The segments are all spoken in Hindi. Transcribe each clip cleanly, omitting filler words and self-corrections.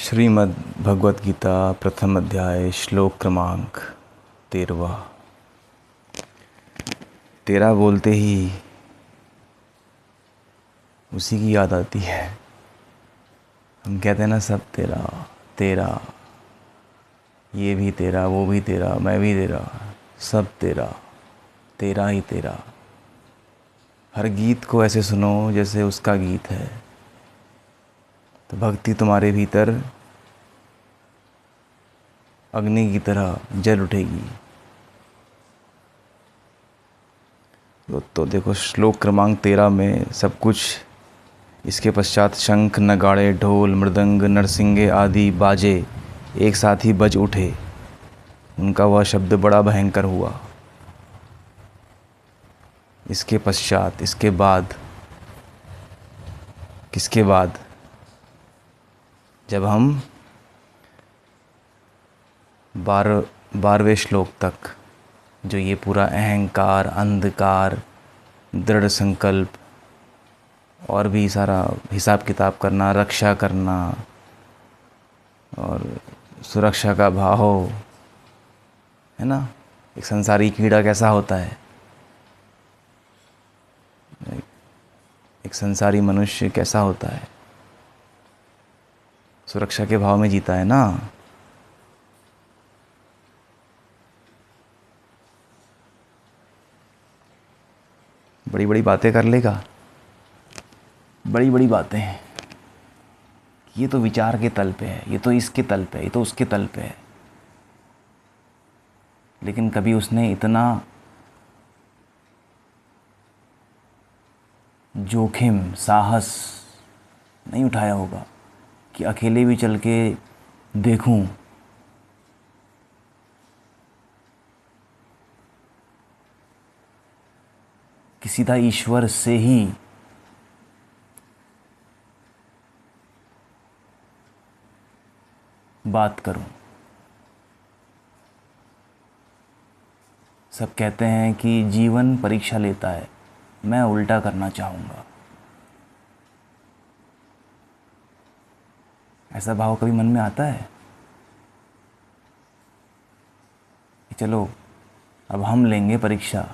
श्रीमद् भगवत गीता प्रथम अध्याय श्लोक क्रमांक 13। तेरा बोलते ही उसी की याद आती है। हम कहते हैं ना, सब तेरा तेरा, ये भी तेरा, वो भी तेरा, मैं भी तेरा, सब तेरा, तेरा ही तेरा। हर गीत को ऐसे सुनो जैसे उसका गीत है, तो भक्ति तुम्हारे भीतर अग्नि की तरह जल उठेगी। तो देखो, श्लोक क्रमांक 13 में सब कुछ, इसके पश्चात शंख, नगाड़े, ढोल, मृदंग, नरसिंगे आदि बाजे एक साथ ही बज उठे। उनका वह शब्द बड़ा भयंकर हुआ। इसके पश्चात, इसके बाद, किसके बाद? जब हम 12वें श्लोक तक, जो ये पूरा अहंकार, अंधकार, दृढ़ संकल्प और भी सारा हिसाब किताब करना, रक्षा करना और सुरक्षा का भाव है ना, एक संसारी कीड़ा कैसा होता है, एक संसारी मनुष्य कैसा होता है, सुरक्षा के भाव में जीता है ना। बड़ी बड़ी बातें कर लेगा, बड़ी बड़ी बातें हैं। ये तो विचार के तल पे है, ये तो इसके तल पे है, ये तो उसके तल पे है। लेकिन कभी उसने इतना जोखिम, साहस नहीं उठाया होगा कि अकेले भी चल के देखूं कि सीधा ईश्वर से ही बात करूं। सब कहते हैं कि जीवन परीक्षा लेता है, मैं उल्टा करना चाहूँगा। ऐसा भाव कभी मन में आता है कि चलो अब हम लेंगे परीक्षा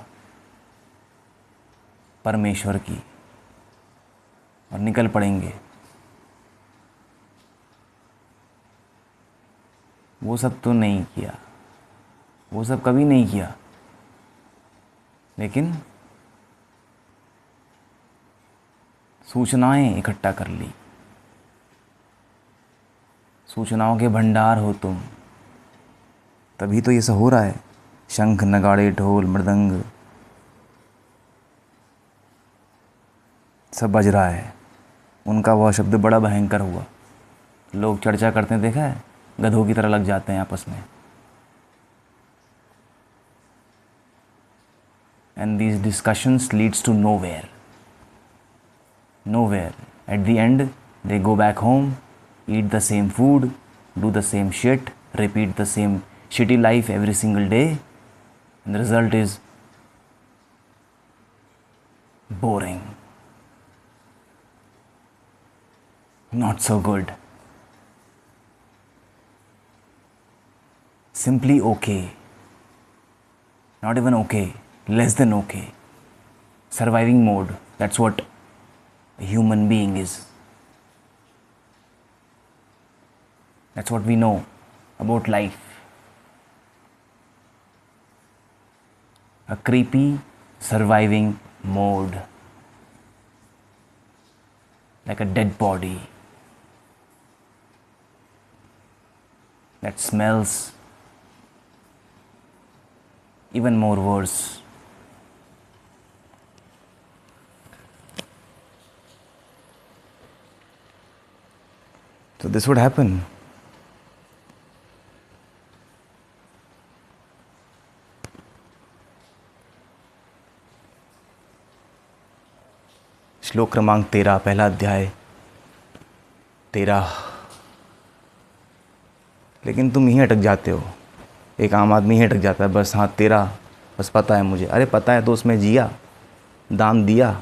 परमेश्वर की और निकल पड़ेंगे। वो सब तो नहीं किया, वो सब कभी नहीं किया, लेकिन सूचनाएं इकट्ठा कर ली। सूचनाओं के भंडार हो तुम, तभी तो ये सब हो रहा है। शंख, नगाड़े, ढोल, मृदंग सब बज रहा है। उनका वह शब्द बड़ा भयंकर हुआ। लोग चर्चा करते हैं, देखा है, गधों की तरह लग जाते हैं आपस में। And these discussions leads to nowhere. Nowhere. At the end, they go back home, eat the same food, do the same shit, repeat the same shitty life every single day, and the result is boring. Not so good. Simply okay. Not even okay. Less than okay. Surviving mode. That's what a human being is. That's what we know about life. A creepy surviving mode. Like a dead body that smells even more worse. So this would happen. श्लोक क्रमांक 13, पहला अध्याय 13। लेकिन तुम यहीं अटक जाते हो। एक आम आदमी ही अटक जाता है, बस हाँ 13 बस पता है मुझे। अरे पता है तो उसमें जिया, दाम दिया,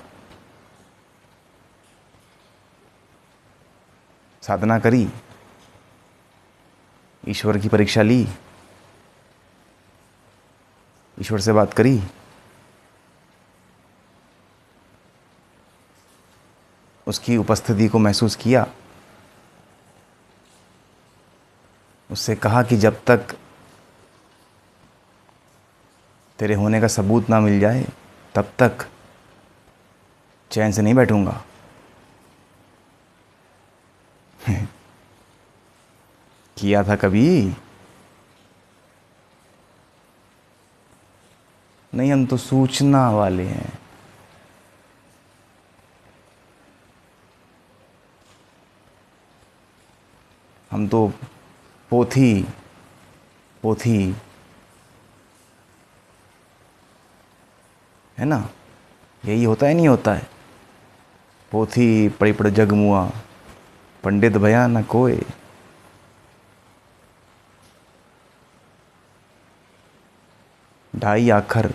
साधना करी, ईश्वर की परीक्षा ली, ईश्वर से बात करी, उसकी उपस्थिति को महसूस किया, उससे कहा कि जब तक तेरे होने का सबूत ना मिल जाए तब तक चैन से नहीं बैठूंगा। किया था कभी? नहीं, हम तो सूचना वाले हैं। हम तो पोथी पोथी है ना, यही होता है, नहीं होता है? पोथी पढ़ी पढ़ जग मुआ, पंडित भया न कोय। ढाई आखर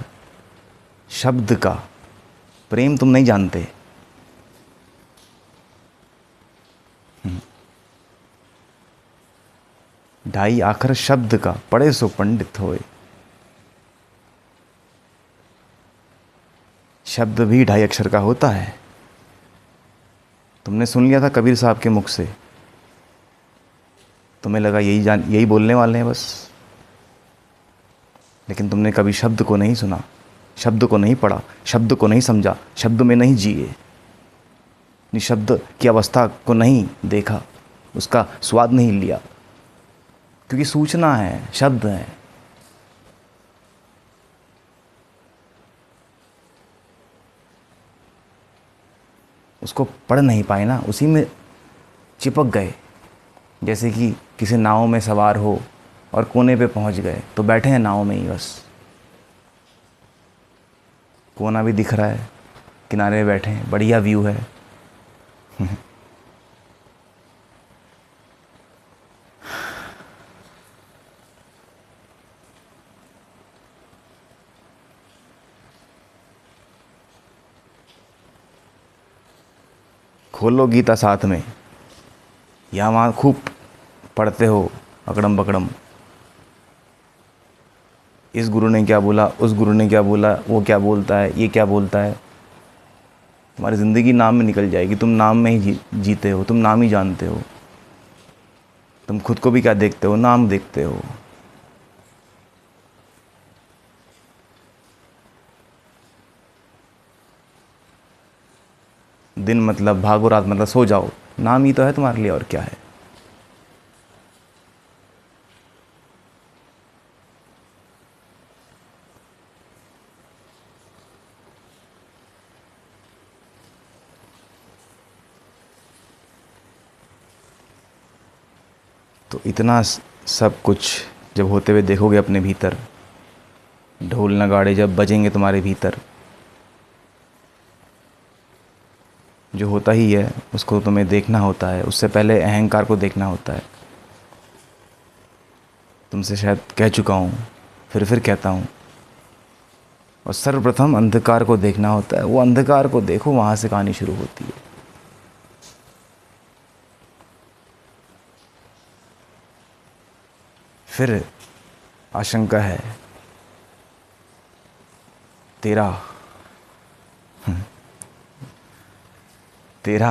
शब्द का प्रेम तुम नहीं जानते। ढाई आखर शब्द का पढ़े सो पंडित होए। शब्द भी ढाई अक्षर का होता है। तुमने सुन लिया था कबीर साहब के मुख से, तुम्हें लगा यही बोलने वाले हैं बस, लेकिन तुमने कभी शब्द को नहीं सुना, शब्द को नहीं पढ़ा, शब्द को नहीं समझा, शब्द में नहीं जिए, निशब्द की अवस्था को नहीं देखा, उसका स्वाद नहीं लिया, क्योंकि सूचना है, शब्द है। उसको पढ़ नहीं पाए ना, उसी में चिपक गए। जैसे कि किसी नाव में सवार हो और कोने पे पहुंच गए तो बैठे हैं नाव में ही बस, कोना भी दिख रहा है, किनारे में बैठे हैं, बढ़िया व्यू है। खोलो गीता साथ में, या वहाँ खूब पढ़ते हो अकड़म बकड़म, इस गुरु ने क्या बोला, उस गुरु ने क्या बोला, वो क्या बोलता है, ये क्या बोलता है। तुम्हारी ज़िंदगी नाम में निकल जाएगी। तुम नाम में ही जीते हो, तुम नाम ही जानते हो। तुम खुद को भी क्या देखते हो? नाम देखते हो। दिन मतलब भागो, रात मतलब सो जाओ, नाम ही तो है तुम्हारे लिए, और क्या है। तो इतना सब कुछ जब होते हुए देखोगे अपने भीतर, ढोल नगाड़े जब बजेंगे तुम्हारे भीतर, जो होता ही है उसको तुम्हें देखना होता है। उससे पहले अहंकार को देखना होता है। तुमसे शायद कह चुका हूँ, फिर कहता हूँ। और सर्वप्रथम अंधकार को देखना होता है। वो अंधकार को देखो, वहाँ से कहानी शुरू होती है। फिर आशंका है तेरा तेरा